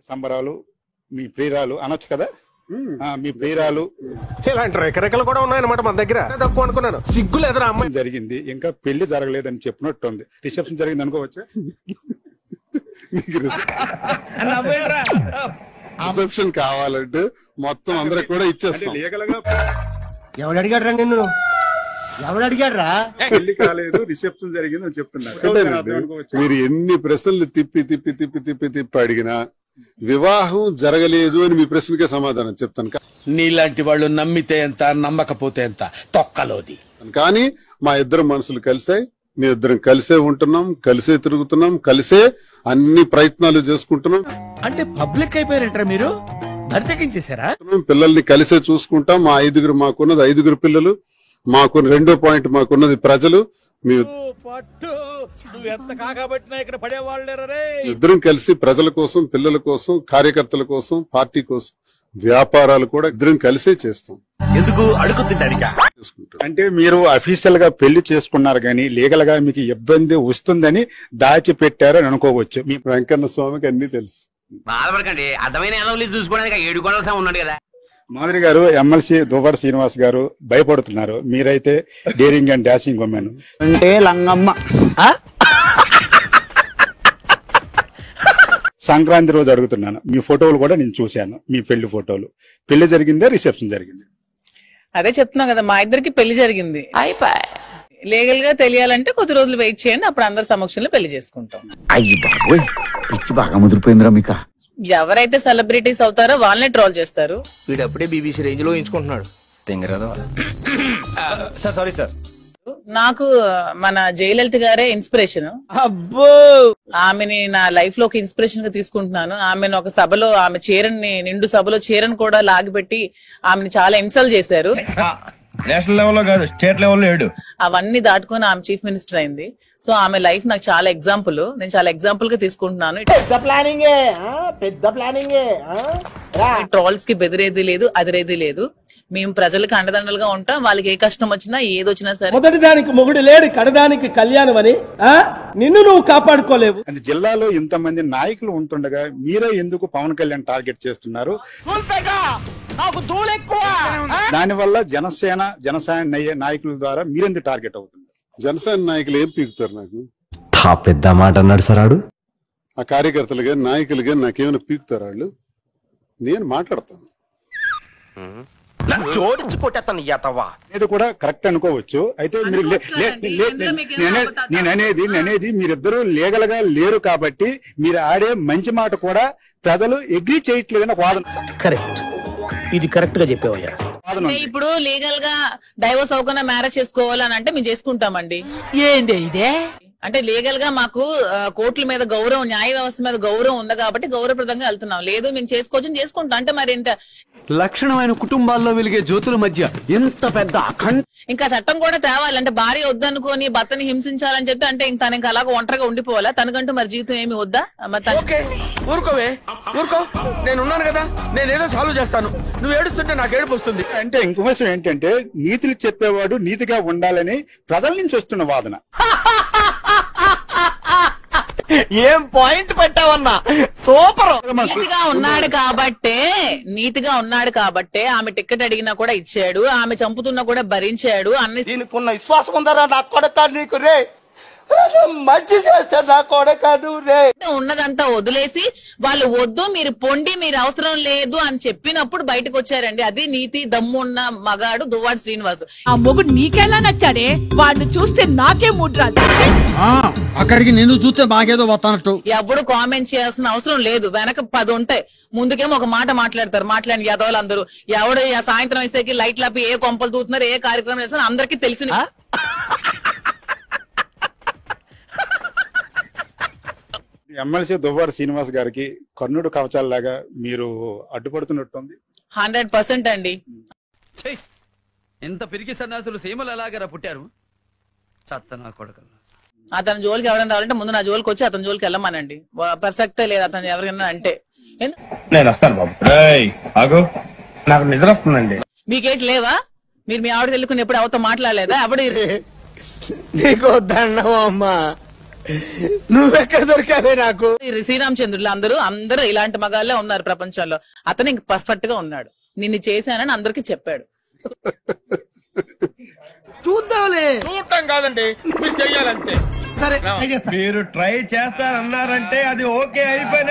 సంబరాలు మీ ప్రియురాలు అనొచ్చు కదా, మీ ప్రియురాలు ఇలాంటి రెకరెకలు కూడా ఉన్నాయన్నమాట మన దగ్గర. తక్కువ అనుకున్నాను, సిగ్గులు ఎదురు అమ్మాయి జరిగింది, ఇంకా పెళ్లి జరగలేదని చెప్పినట్టు ఉంది. రిసెప్షన్ జరిగింది అనుకోవచ్చా? రిసెప్షన్ కావాలంటే మొత్తం అందరికి కూడా ఇచ్చేస్తాం. ఎవడు అడిగాడు రా నిన్ను? ఎవడు అడిగాడు రా? పెళ్లి కాలేదు రిసెప్షన్ జరిగింది అని చెప్తున్నారు. మీరు ఎన్ని ప్రశ్నలు తిప్పి తిప్పి తిప్పి తిప్పి తిప్పి అడిగినా వివాహం జరగలేదు అని మీ ప్రశ్నకే సమాధానం చెప్తాను. నీలాంటి వాళ్ళు నమ్మితే ఎంత, నమ్మకపోతే ఎంత, తొక్కలోది. కానీ మా ఇద్దరు మనసులు కలిసాయి, మీ ఇద్దరం కలిసే ఉంటున్నాం, కలిసే తిరుగుతున్నాం, కలిసే అన్ని ప్రయత్నాలు చేసుకుంటున్నాం. అంటే పబ్లిక్ అయిపోయారంటారా మీరు? బరితెగించేశారా? పిల్లల్ని కలిసే చూసుకుంటాం. మా ఐదుగురు, మాకున్నది 5 పిల్లలు, మాకు 2వ పాయింట్ మాకున్నది ప్రజలు. మీ ఇద్దరం కలిసి ప్రజల కోసం, పిల్లల కోసం, కార్యకర్తల కోసం, పార్టీ కోసం, వ్యాపారాలు కూడా ఇద్దరం కలిసే చేస్తాం. ఎందుకు అడుగుతుంటానిక? అంటే మీరు అఫీషియల్ గా పెళ్లి చేసుకున్నారు కానీ లీగల్ గా మీకు ఇబ్బంది వస్తుందని దాచిపెట్టారని అనుకోవచ్చు. మీ వెంకన్న స్వామికి అన్ని తెలుసు. బాధపడకండి, అర్థమైన చూసుకోవడానికి 7 గొడవలు ఉన్నాడు కదా. మాధురి గారు, ఎమ్మెల్సీ దువ్వాడ శ్రీనివాస్ గారు భయపడుతున్నారు. మీరైతే డేరింగ్ అండ్ డాషింగ్ ఉమెన్ అంటే లంగమ్మ. సంక్రాంతి రోజు అడుగుతున్నాను, మీ ఫోటోలు కూడా నేను చూశాను, మీ పెళ్లి ఫోటోలు. పెళ్లి జరిగిందా రిసెప్షన్ జరిగింది? అదే చెప్తున్నాం కదా, మా ఇద్దరికి పెళ్లి జరిగింది. లీగల్ గా తెలియాలంటే కొద్ది రోజులు వెయిట్ చేయండి, అప్పుడు అందరి సమక్షంలో పెళ్లి చేసుకుంటాం. అయ్యి బాబోయ్, పిచ్చి బాగా ముదిరిపోయిందిరా మీకు. ఎవరైతే సెలబ్రిటీస్ అవుతారో వాళ్ళనే ట్రోల్ చేస్తారు. వీడప్పుడే బీబీసీ రేంజ్ లో ఎంచుకుంటున్నాడు. సారీ సార్, నాకు మన జయలలిత గారే ఇన్స్పిరేషన్. అబ్బో, ఆమెని నా లైఫ్ లో ఒక ఇన్స్పిరేషన్ గా తీసుకుంటున్నాను. ఆమెను ఒక సభలో, ఆమె చీరని, నిండు సభలో చీరను కూడా లాగిపెట్టి ఆమెను చాలా ఇన్సల్ట్ చేశారు. నేషనల్ లెవెల్లో కాదు, స్టేట్ లెవెల్లో 7. అవన్నీ దాటుకొని ఆమె చీఫ్ మినిస్టర్ అయింది. సో ఆమె లైఫ్ నాకు చాలా ఎగ్జాంపుల్, నేను చాలా ఎగ్జాంపుల్ గా తీసుకుంటున్నాను. ట్రోల్స్ కి బెదిరేది లేదు, అదిరేది లేదు. మేము ప్రజలకు అండదండలుగా ఉంటాం. వాళ్ళకి ఏ కష్టం వచ్చినా, ఏదొచ్చినా సరే. మొదటి దానికి మొగుడు లేడు, కడదానికి కళ్యాణం అని నిన్ను నువ్వు కాపాడుకోలేవు. అది జిల్లాలో ఇంతమంది నాయకులు ఉంటుండగా మీరే ఎందుకు పవన్ కళ్యాణ్ టార్గెట్ చేస్తున్నారు? దానివల్ల జనసేన నాయకుల ద్వారా మీరెందుకు టార్గెట్ అవుతున్నారు? జనసేన నాయకులు ఏం పీకుతారు నాకు? పెద్ద మాట అన్నాడు సార్ ఆడు. ఆ కార్యకర్తలుగా, నాయకులుగా నాకేమైనా పీకుతారు వాళ్ళు? నేను మాట్లాడతాను. ఇది కూడా కరెక్ట్ అనుకోవచ్చు. అయితే మీరు నేననేది మీరిద్దరూ లీగల్ గా లేరు కాబట్టి మీరు ఆడే మంచి మాట కూడా ప్రజలు అగ్రీ చేయట్లేదని వాదన. కరెక్ట్, ఇది కరెక్ట్ గా చెప్పేవయ్యా. ఇప్పుడు లీగల్ గా డైవోర్స్ అవ్వకుండా మ్యారేజ్ చేసుకోవాలని అంటే మేము చేసుకుంటామండి. ఏంటి ఇదే? అంటే లీగల్ గా మాకు కోర్టుల మీద గౌరవం, న్యాయ వ్యవస్థ మీద గౌరవం ఉంది కాబట్టి గౌరవప్రదంగా వెళ్తున్నాం. లేదు మేము చేసుకోవచ్చు, చేసుకుంటాం. అంటే మరి ఎంత లక్షణమైన కుటుంబాల్లో వెలిగే జ్యోతుల మధ్య ఎంత పెద్ద ఇంకా చట్టం కూడా తేవాలంటే భార్య వద్దనుకొని భర్తని హింసించాలని చెప్పి అంటే తను ఇంకా అలాగ ఒంటరిగా ఉండిపోవాలా? తనకంటూ మరి జీవితం ఏమి వద్దా? ఊరుకోవే, ఊరుకో, నేనున్నాను కదా, నేనేదో సాల్వ్ చేస్తాను. నువ్వు ఏడుస్తుంటే నాకు ఏడుపు వస్తుంది. అంటే ఇంకో విషయం ఏంటంటే, నీతులు చెప్పేవాడు నీతిగా ఉండాలని ప్రజల నుంచి వస్తున్న వాదన. ఏం పాయింట్ పెట్టావన్నా, సూపర్. నీతిగా ఉన్నాడు కాబట్టే ఆమె టికెట్ అడిగినా కూడా ఇచ్చాడు, ఆమె చంపుతున్నా కూడా భరించాడు. అన్ని దీనికున్న విశ్వాసం ఉందరా నా కొడక నీకు రే, మంచి చేస్తే నా కొడక నువ్వు రే. ఉన్నదంతా వదిలేసి వాళ్ళు వద్దు, మీరు పొండి, మీరు అవసరం లేదు అని చెప్పినప్పుడు బయటకు వచ్చారండి. అది నీతి దమ్మున్న మగాడు దువ్వాడ శ్రీనివాస్. ఆ మొగుడు నీకెలా నచ్చాడే? వాడిని చూస్తే నాకే ముడ్రాదు. అక్కడికి నిన్ను చూస్తే బాగేదో వస్తానట్టు. ఎప్పుడు కామెంట్ చేయాల్సిన అవసరం లేదు. వెనక 10 ఉంటాయి, ముందుకేమో ఒక మాట మాట్లాడతారు. మాట్లాడిన యాదవులందరూ ఎవడు సాయంత్రం వేసేకి లైట్లు ఆపి ఏ కొంపలు తూతున్నారు, ఏ కార్యక్రమం చేస్తున్నారు అందరికీ తెలిసిన. ఎమ్మెల్సీ దువ్వాడ శ్రీనివాస్ గారికి కర్ణుడు కవచాలలాగా మీరు అడ్డుపడుతున్నట్టుంది. 100% అండి. ఎంత పిరికి సన్నాసులు సీమలు ఎలాగరా పుట్టారు? చత్తనా కొడుకలు. అతని జోలికి ఎవరైనా రావాలంటే ముందు నా జోలికి వచ్చి అతని జోలికి వెళ్ళమనండి. ప్రసక్తే లేదు అతను ఎవరికైనా అంటే. నేను వస్తాను బాబు, నాకు నిద్ర వస్తుందండి. మీకేంటి లేవా? మీరు మీ ఆవిడ తెలుకుని ఎప్పుడు అవతో మాట్లాడలేదా? అప్పుడు నీకు దండం అమ్మా, నువ్వెక్కడ దొరికావే నాకు? ఈ శ్రీరామచంద్రులు అందరూ ఇలాంటి మగాళ్ళే ఉన్నారు ప్రపంచంలో. అతను ఇంక పర్ఫెక్ట్ గా ఉన్నాడు. నిన్ను చేశానని అందరికి చెప్పాడు. చూద్దాంలే. చూడటం కాదండి, మీరు చెయ్యాలంతే. సరే మీరు ట్రై చేస్తారన్నారంటే అది ఓకే అయిపోయిన